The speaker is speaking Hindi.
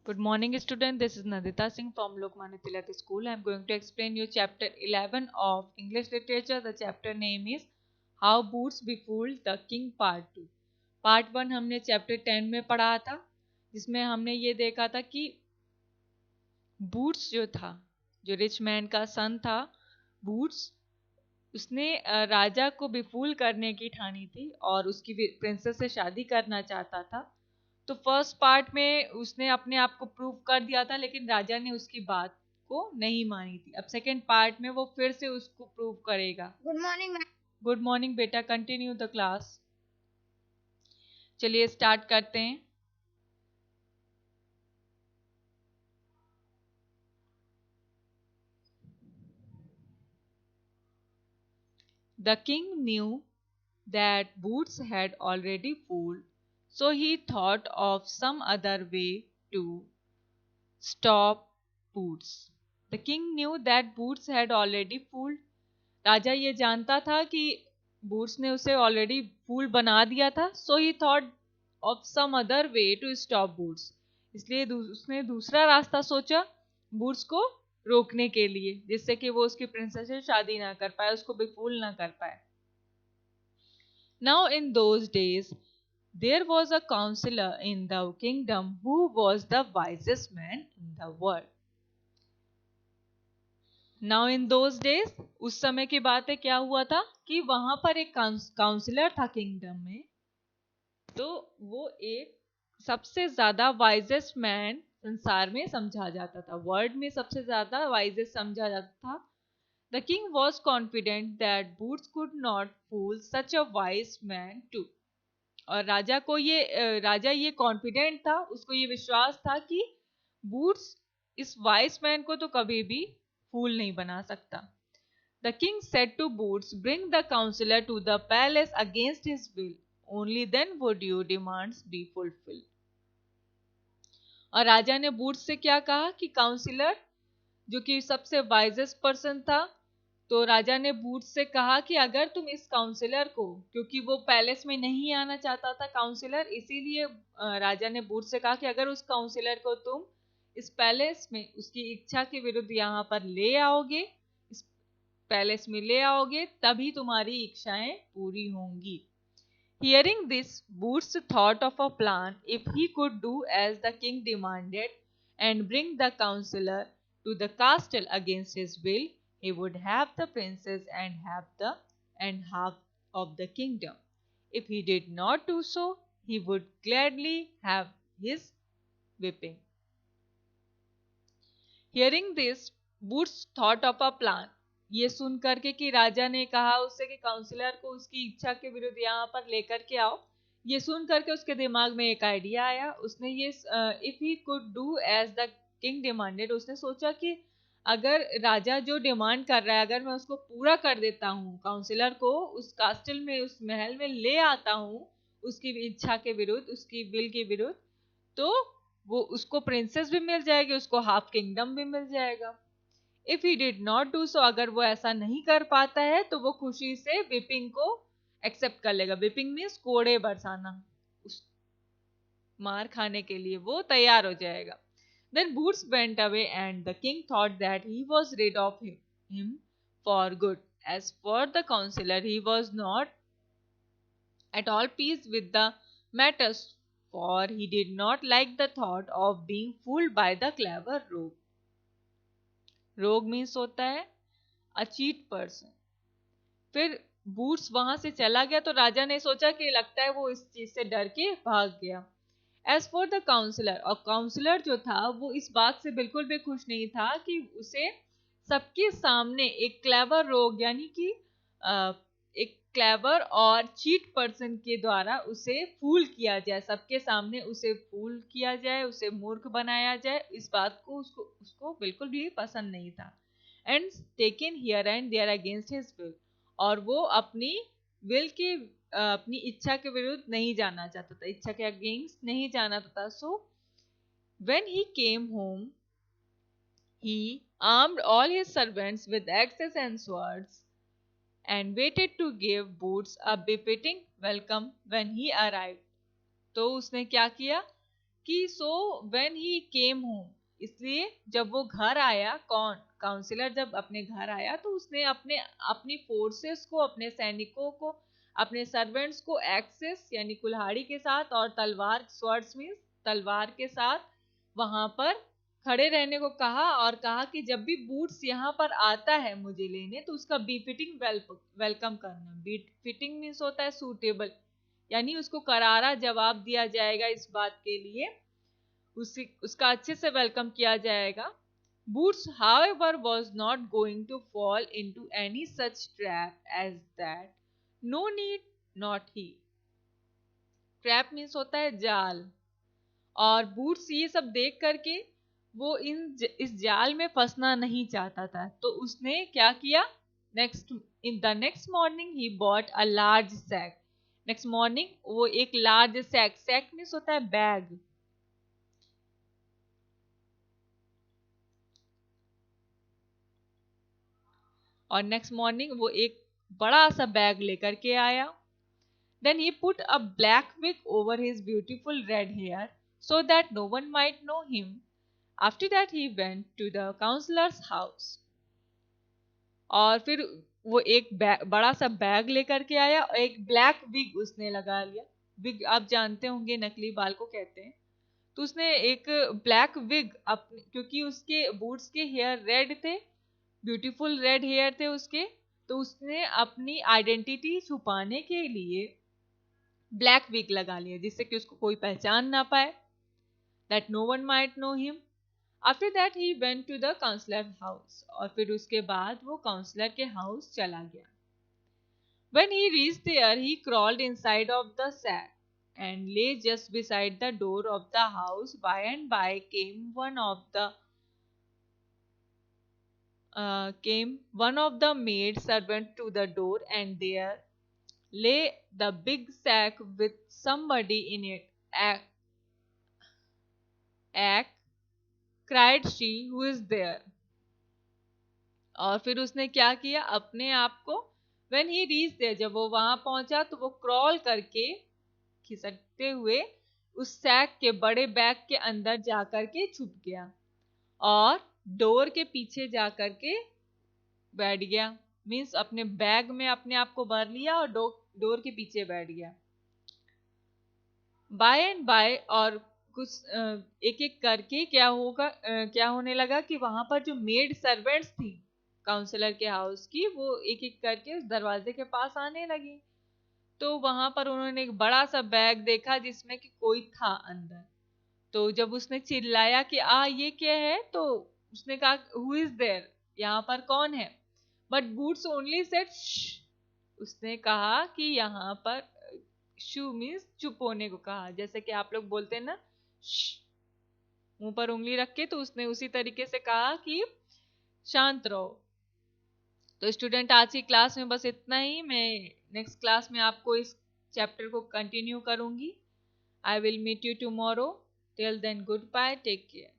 Good morning, student. This is Nadita Singh from Lokmanya Tilak School. I am going to explain you chapter 11 of English literature. The chapter name is How Boots Befooled the King Part 2. Part 1 हमने chapter 10 में पढ़ा था, जिसमें हमने ये देखा था कि बूट्स जो था, जो रिच मैन का सन था, बूट्स, उसने राजा को बेफूल करने की ठानी थी और उसकी प्रिंसेस से शादी करना चाहता था। तो फर्स्ट पार्ट में उसने अपने आप को प्रूव कर दिया था, लेकिन राजा ने उसकी बात को नहीं मानी थी। अब सेकंड पार्ट में वो फिर से उसको प्रूव करेगा। Good morning ma'am. Good morning बेटा, कंटिन्यू द क्लास। चलिए स्टार्ट करते हैं। The king knew that Boots had already fooled, so he thought of some other way to stop Boots. The king knew that Boots had already fooled. राजा ये जानता था कि बूट्स ने उसे ऑलरेडी फूल बना दिया था। So he thought of some other way to stop boots, इसलिए उसने दूसरा रास्ता सोचा बूट्स को रोकने के लिए, जिससे कि वो उसकी प्रिंसेस से शादी ना कर पाए, उसको बेफूल ना कर पाए। Now in those days there was a counselor in the kingdom who was the wisest man in the world. Now in those days, उस समय की बात है, क्या हुआ था कि वहां पर एक काउंसलर था किंगडम में। तो वो एक सबसे ज्यादा वाइजेस्ट मैन संसार में समझा जाता था, वर्ल्ड में सबसे ज्यादा वाइजेस्ट समझा जाता था। The king was confident that Boots could not fool such a wise man too. और राजा ये कॉन्फिडेंट था, उसको ये विश्वास था कि बूट्स इस वाइस मैन को तो कभी भी फूल नहीं बना सकता। The king said to Boots, "Bring the counselor to the palace against his will. Only then would your demands be fulfilled." और राजा ने बूट्स से क्या कहा कि काउंसिलर, जो कि सबसे वाइजेस्ट पर्सन था, तो राजा ने बूट्स से कहा कि अगर तुम इस काउंसिलर को, क्योंकि वो पैलेस में नहीं आना चाहता था काउंसिलर, इसीलिए राजा ने बूट्स से कहा कि अगर उस काउंसिलर को तुम इस पैलेस में उसकी इच्छा के विरुद्ध यहाँ पर ले आओगे, इस पैलेस में ले आओगे, तभी तुम्हारी इच्छाएं पूरी होंगी। Hearing this, Boots thought of a plan if he could do as the king demanded and bring the counselor to the castle against his will, he would have the princess and half of the kingdom. If he did not do so, he would gladly have his whipping. Hearing this, Boots thought of a plan. ये सुन करके कि राजा ने कहा उससे कि काउंसलर को उसकी इच्छा के विरुद्ध यहाँ पर लेकर के आओ, ये सुन करके उसके दिमाग में एक आइडिया आया। उसने ये if he could do as the king demanded, उसने सोचा कि अगर राजा जो डिमांड कर रहा है, अगर मैं उसको पूरा कर देता हूँ, काउंसलर को उस कास्टल में, उस महल में ले आता हूँ उसकी इच्छा के विरुद्ध, उसकी विल के विरुद्ध, तो वो उसको प्रिंसेस भी मिल जाएगी, उसको हाफ किंगडम भी मिल जाएगा। If he did not do so, अगर वो ऐसा नहीं कर पाता है तो वो खुशी से विपिंग को एक्सेप्ट कर लेगा। विपिंग मीन्स कोड़े बरसाना, उस मार खाने के लिए वो तैयार हो जाएगा। Then Boots went away and the king thought that he was rid of him for good. As for the counsellor, he was not at all peace with the matters, for he did not like the thought of being fooled by the clever rogue. Rogue means होता है a cheat person. फिर बूट्स वहां से चला गया तो राजा ने सोचा कि लगता है वो इस चीज से डर के भाग गया। एज फॉर द काउंसलर, और काउंसलर जो था वो इस बात से बिल्कुल भी खुश नहीं था कि उसे सबके सामने एक क्लेवर रोग, यानी कि एक क्लेवर और चीट पर्सन के द्वारा उसे फूल किया जाए, सबके सामने उसे फूल किया जाए, उसे मूर्ख बनाया जाए, इस बात को उसको उसको बिल्कुल भी पसंद नहीं था। And taken here and there against his will, और वो अपनी विल के, अपनी इच्छा के विरुद्ध नहीं जाना चाहता था, इच्छा के अगेंस्ट नहीं जाना चाहता। So when he came home, he armed all his servants with axes and swords and waited to give Boots a befitting welcome when he arrived. तो उसने क्या किया कि so when he came home, इसलिए जब वो घर आया, कौन काउंसिलर जब अपने घर आया तो उसने अपनी फोर्सेस को, अपने सैनिकों को, अपने सर्वेंट्स को एक्सेस यानी कुल्हाड़ी के साथ और तलवार, स्वर्ड्स मींस तलवार के साथ वहां पर खड़े रहने को कहा, और कहा कि जब भी बूट्स यहाँ पर आता है मुझे लेने तो उसका बी फिटिंग वेलकम करना। बी फिटिंग मीन्स होता है सूटेबल, यानी उसको करारा जवाब दिया जाएगा इस बात के लिए, उसका अच्छे से वेलकम किया जाएगा। Boots, however, was not going to fall into any such trap as that. No need, not he. Trap means होता है जाल, और बूट्स ये सब देख करके वो इस जाल में फंसना नहीं चाहता था, तो उसने क्या किया, in the next morning he bought a large sack. Next morning वो एक लार्ज सैक, सैक मीन्स होता है बैग, और नेक्स्ट मॉर्निंग वो एक बड़ा सा बैग लेकर के आया। Then he put a black wig over his beautiful red hair so that no one might know him. After that he went to the counsellor's house. और फिर वो एक बड़ा सा बैग लेकर के आया और एक ब्लैक विग उसने लगा लिया। विग आप जानते होंगे नकली बाल को कहते हैं। तो उसने एक ब्लैक विग अपने, क्योंकि उसके बूट्स के हेयर रेड थे, ब्यूटीफुल रेड हेयर थे उसके, तो उसने अपनी आइडेंटिटी छुपाने के लिए ब्लैक विग लगा लिया, जिससे कि उसको कोई पहचान ना पाए, that no one might know him. After that he went to the counsellor house, और फिर उसके बाद वो काउंसलर के हाउस चला गया। When he reached there, he crawled inside of the sack and lay just beside the door of the house. By and by came one of the maid servant to the door, and there lay the big sack with somebody in it. Ack, cried she, who is there? और फिर उसने क्या किया, अपने आप को when he reached there, जब वो वहां पहुंचा तो वो क्रॉल करके, खिसकते हुए उस सैक के बड़े बैग के अंदर जाकर के छुप गया और डोर के पीछे जाकर के बैठ गया। मीन्स अपने बैग में अपने आप को भर लिया और डोर के पीछे बैठ गया। बाय एंड बाय, और कुछ एक एक करके क्या होने लगा कि वहां पर जो मेड सर्वेंट्स थी काउंसलर के हाउस की, वो एक एक करके उस दरवाजे के पास आने लगी। तो वहां पर उन्होंने एक बड़ा सा बैग देखा जिसमें कि कोई था अंदर। तो जब उसने चिल्लाया कि ये क्या है, तो उसने कहा हु इज देयर, यहाँ पर कौन है। बट बूट्स ओनली सेड, उसने कहा कि यहाँ पर, शू मीन्स चुप होने को कहा, जैसे कि आप लोग बोलते हैं ना मुंह पर उंगली रख के, तो उसने उसी तरीके से कहा कि शांत रहो। तो स्टूडेंट आज की क्लास में बस इतना ही। मैं नेक्स्ट क्लास में आपको इस चैप्टर को कंटिन्यू करूंगी। I will meet you tomorrow. Till then goodbye, take care.